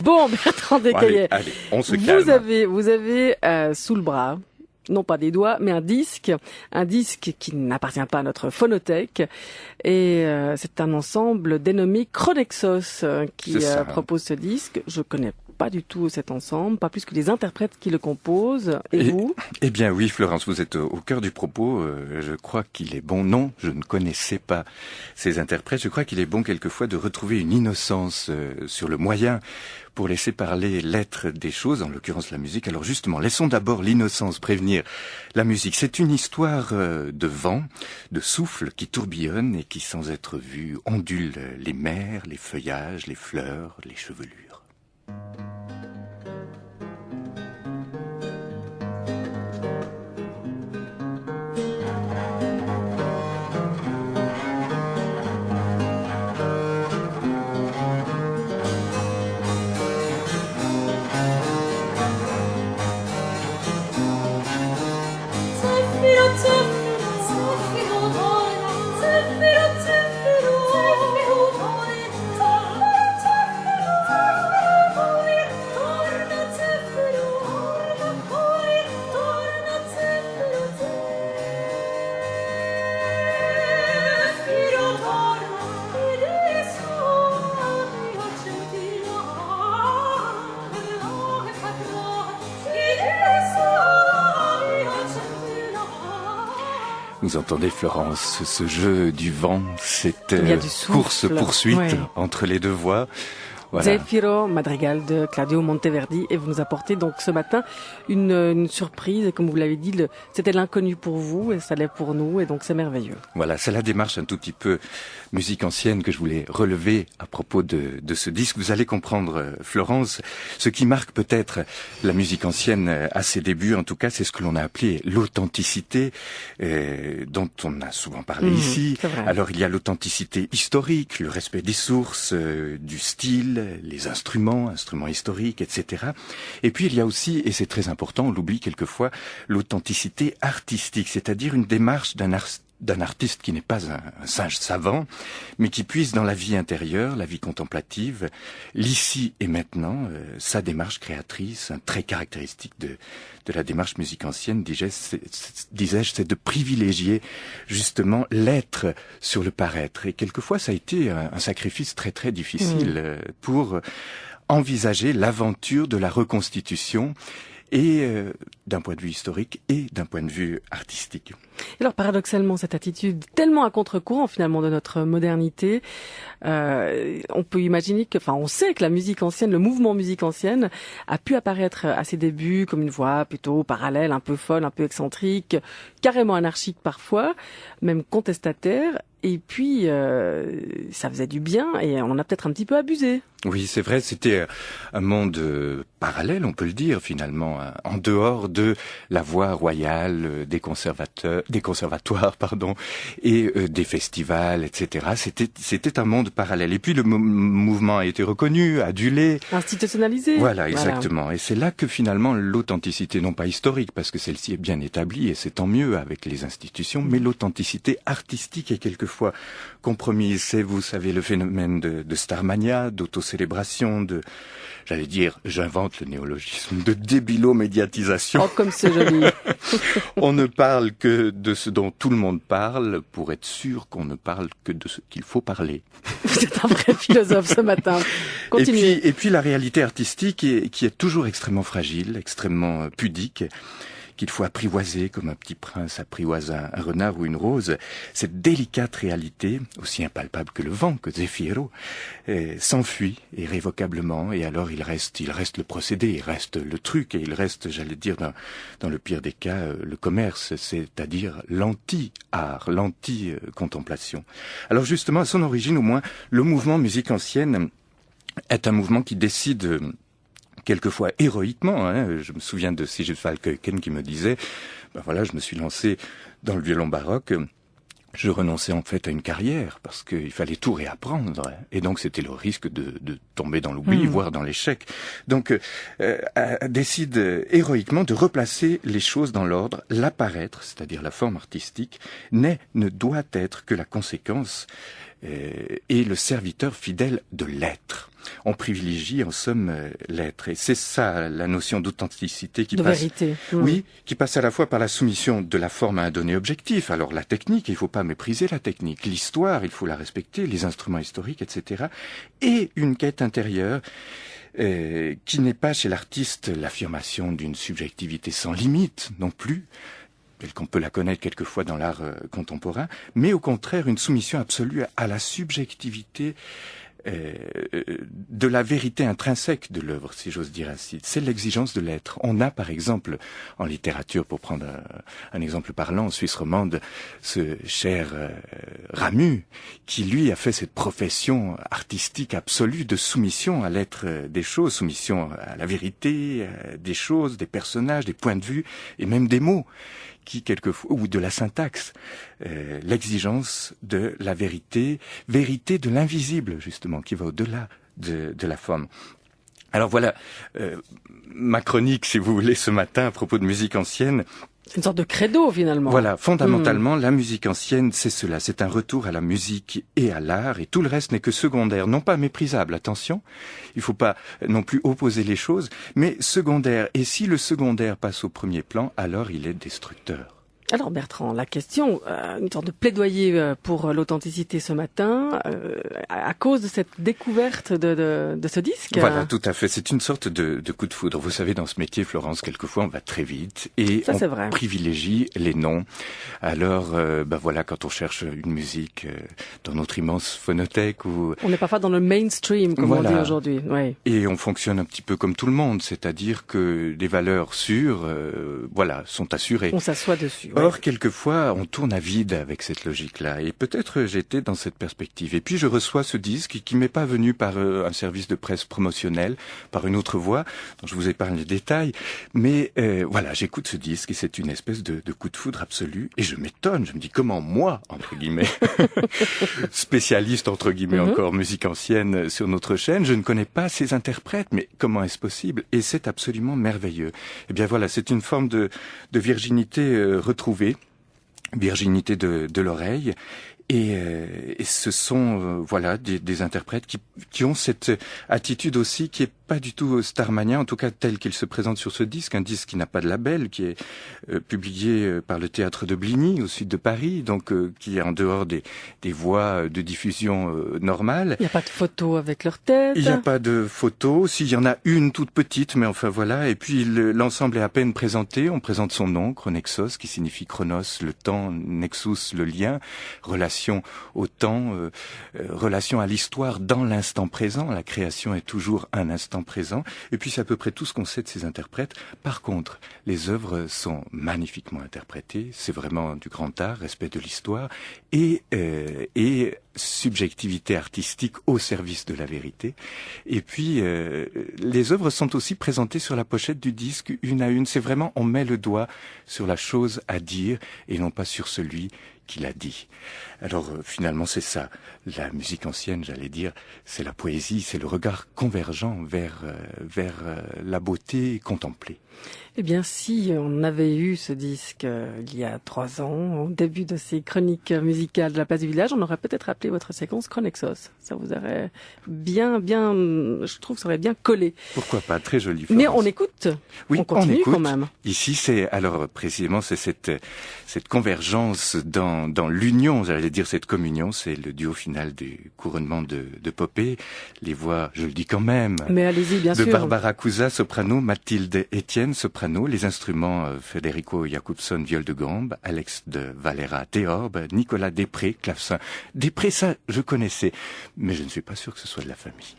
Bon, Bertrand Descaillets, allez, on se calme. Vous avez sous le bras, non pas des doigts, mais un disque qui n'appartient pas à notre phonothèque. Et c'est un ensemble dénommé Chronexos qui propose ce disque. Je connais pas du tout cet ensemble, pas plus que les interprètes qui le composent. Et vous ? Eh bien oui, Florence, vous êtes au cœur du propos. Je crois qu'il est bon. Non, je ne connaissais pas ces interprètes. Je crois qu'il est bon quelquefois de retrouver une innocence sur le moyen pour laisser parler l'être des choses, en l'occurrence la musique. Alors justement, laissons d'abord l'innocence prévenir la musique. C'est une histoire de vent, de souffle qui tourbillonne et qui, sans être vu, ondule les mers, les feuillages, les fleurs, les chevelures. Vous entendez, Florence, ce jeu du vent, cette course-poursuite entre les deux voix. Voilà. Zefiro, madrigal de Claudio Monteverdi, et vous nous apportez donc ce matin une surprise, et comme vous l'avez dit, c'était l'inconnu pour vous, et ça l'est pour nous, et donc c'est merveilleux. Voilà, c'est la démarche un tout petit peu musique ancienne que je voulais relever à propos de ce disque. Vous allez comprendre, Florence, ce qui marque peut-être la musique ancienne à ses débuts, en tout cas, c'est ce que l'on a appelé l'authenticité, dont on a souvent parlé ici. Alors il y a l'authenticité historique, le respect des sources, du style, les instruments historiques, etc. Et puis il y a aussi, et c'est très important, on l'oublie quelquefois, l'authenticité artistique, c'est-à-dire une démarche d'un artiste qui n'est pas un singe savant, mais qui puise dans la vie intérieure, la vie contemplative, l'ici et maintenant, sa démarche créatrice, un trait caractéristique de la démarche musique ancienne, disais-je, c'est de privilégier justement l'être sur le paraître. Et quelquefois, ça a été un sacrifice très très difficile pour envisager l'aventure de la reconstitution, et d'un point de vue historique et d'un point de vue artistique. Alors paradoxalement, cette attitude tellement à contre-courant finalement de notre modernité, on peut imaginer on sait que la musique ancienne, le mouvement musique ancienne a pu apparaître à ses débuts comme une voie plutôt parallèle, un peu folle, un peu excentrique, carrément anarchique parfois, même contestataire. Et puis, ça faisait du bien et on en a peut-être un petit peu abusé. Oui, c'est vrai, c'était un monde parallèle, on peut le dire finalement, en dehors de la voie royale des conservatoires, et des festivals, etc. C'était un monde parallèle. Et puis le mouvement a été reconnu, adulé, institutionnalisé. Voilà, exactement. Et c'est là que finalement l'authenticité, non pas historique, parce que celle-ci est bien établie et c'est tant mieux avec les institutions, mais l'authenticité artistique est quelquefois compromise. C'est, vous savez, le phénomène de Starmania, d'autocélébration, j'allais dire, j'invente le néologisme, de débilomédiatisation. Oh, comme c'est joli. On ne parle que de ce dont tout le monde parle pour être sûr qu'on ne parle que de ce qu'il faut parler. Vous êtes un vrai philosophe ce matin. Continuez. Et puis la réalité artistique qui est toujours extrêmement fragile, extrêmement pudique, qu'il faut apprivoiser comme un petit prince apprivoise un renard ou une rose. Cette délicate réalité, aussi impalpable que le vent, que Zefiro, s'enfuit irrévocablement, et alors il reste le procédé, il reste le truc, et il reste, j'allais dire, dans le pire des cas, le commerce, c'est-à-dire l'anti-art, l'anti-contemplation. Alors justement, à son origine au moins, le mouvement musique ancienne est un mouvement qui décide quelquefois héroïquement, je me souviens de Sigurd Falkeuken qui me disait, je me suis lancé dans le violon baroque, je renonçais en fait à une carrière parce qu'il fallait tout réapprendre, et donc c'était le risque de tomber dans l'oubli, voire dans l'échec. Donc décide héroïquement de replacer les choses dans l'ordre, l'apparaître, c'est-à-dire la forme artistique, ne doit être que la conséquence et le serviteur fidèle de l'être. On privilégie en somme l'être, et c'est ça la notion d'authenticité qui passe. Vérité. Oui, qui passe à la fois par la soumission de la forme à un donné objectif. Alors la technique, il ne faut pas mépriser la technique. L'histoire, il faut la respecter, les instruments historiques, etc. Et une quête intérieure qui n'est pas chez l'artiste l'affirmation d'une subjectivité sans limite non plus, telle qu'on peut la connaître quelquefois dans l'art contemporain, mais au contraire une soumission absolue à la subjectivité de la vérité intrinsèque de l'œuvre, si j'ose dire ainsi. C'est l'exigence de l'être. On a, par exemple, en littérature, pour prendre un exemple parlant, en Suisse romande, ce cher Ramu, qui lui a fait cette profession artistique absolue de soumission à l'être des choses, soumission à la vérité des choses, des personnages, des points de vue, et même des mots, qui quelquefois, ou de la syntaxe, l'exigence de la vérité, vérité de l'invisible justement, qui va au-delà de la forme. Alors voilà, ma chronique, si vous voulez, ce matin à propos de musique ancienne. C'est une sorte de credo finalement. Voilà, fondamentalement, la musique ancienne, c'est cela, c'est un retour à la musique et à l'art, et tout le reste n'est que secondaire, non pas méprisable, attention, il faut pas non plus opposer les choses, mais secondaire, et si le secondaire passe au premier plan, alors il est destructeur. Alors Bertrand, la question, une sorte de plaidoyer pour l'authenticité ce matin, à cause de cette découverte de ce disque. Voilà, tout à fait. C'est une sorte de coup de foudre. Vous savez, dans ce métier, Florence, quelquefois, on va très vite et ça, on privilégie les noms. Alors, voilà, quand on cherche une musique dans notre immense phonothèque ou... On est parfois dans le mainstream, comme on dit aujourd'hui. Ouais. Et on fonctionne un petit peu comme tout le monde, c'est-à-dire que les valeurs sûres, sont assurées. On s'assoit dessus. Or, quelquefois, on tourne à vide avec cette logique-là. Et peut-être j'étais dans cette perspective. Et puis, je reçois ce disque qui m'est pas venu par un service de presse promotionnel, par une autre voie, dont je vous épargne les détails. Mais j'écoute ce disque et c'est une espèce de coup de foudre absolu. Et je m'étonne, je me dis comment moi, entre guillemets, spécialiste, entre guillemets encore, musique ancienne sur notre chaîne, je ne connais pas ces interprètes. Mais comment est-ce possible? Et c'est absolument merveilleux. Eh bien voilà, c'est une forme de virginité retrouvée, virginité de l'oreille, et ce sont des interprètes qui ont cette attitude aussi qui est pas du tout starmanien, en tout cas tel qu'il se présente sur ce disque, un disque qui n'a pas de label, qui est publié par le théâtre de Bligny au sud de Paris, donc qui est en dehors des voies de diffusion normales. Il n'y a pas de photos avec leur tête. Il n'y a pas de photos, s'il y en a une toute petite, mais enfin voilà, et puis l'ensemble est à peine présenté, on présente son nom, Chronexos, qui signifie chronos, le temps, nexus, le lien, relation au temps, relation à l'histoire dans l'instant présent, la création est toujours un instant présent, et puis c'est à peu près tout ce qu'on sait de ces interprètes. Par contre, les œuvres sont magnifiquement interprétées, c'est vraiment du grand art, respect de l'histoire, et subjectivité artistique au service de la vérité. Et puis, les œuvres sont aussi présentées sur la pochette du disque, une à une. C'est vraiment, on met le doigt sur la chose à dire, et non pas sur celui qui l'a dit. Alors finalement c'est ça, la musique ancienne, j'allais dire, c'est la poésie, c'est le regard convergent vers la beauté contemplée. Eh bien, si on avait eu ce disque il y a 3 ans, au début de ces chroniques musicales de la place du village, on aurait peut-être appelé votre séquence Chronexos. Ça vous aurait bien, je trouve, ça aurait bien collé. Pourquoi pas, très joli. Mais on écoute. Oui, on continue écoute. quand même. Ici, c'est alors précisément c'est cette convergence dans l'union, j'allais dire cette communion, c'est le duo final du couronnement de Popée. Les voix, je le dis quand même. Mais allez-y, bien sûr. De Barbara Cusa, soprano, Mathilde Etienne, soprano, les instruments Federico Jacobson, viol de gambe, Alex de Valera, théorbe, Nicolas Després, clavecin. Després, ça, je connaissais, mais je ne suis pas sûr que ce soit de la famille.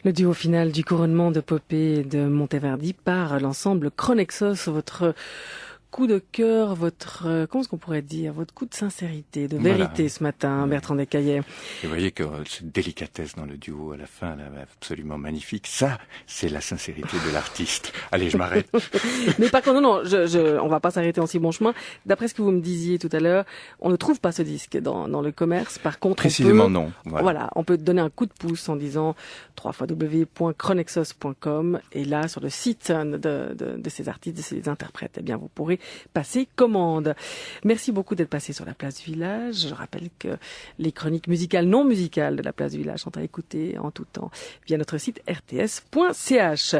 Le duo final du couronnement de Popée de Monteverdi par l'ensemble Chronexos, votre coup de cœur, votre, comment est-ce qu'on pourrait dire, votre coup de sincérité, de vérité voilà. Ce matin, Bertrand Descaillets. Et vous voyez que cette délicatesse dans le duo à la fin, là, absolument magnifique, ça, c'est la sincérité de l'artiste. Allez, je m'arrête. Mais par contre, non, on va pas s'arrêter en si bon chemin. D'après ce que vous me disiez tout à l'heure, on ne trouve pas ce disque dans le commerce. Par contre, précisément non. Voilà, on peut donner un coup de pouce en disant www.chronexos.com et là, sur le site de ces artistes, de ces interprètes, eh bien, vous pourrez passer commande. Merci beaucoup d'être passé sur la place du village. Je rappelle que les chroniques musicales, non musicales de la place du village sont à écouter en tout temps via notre site rts.ch.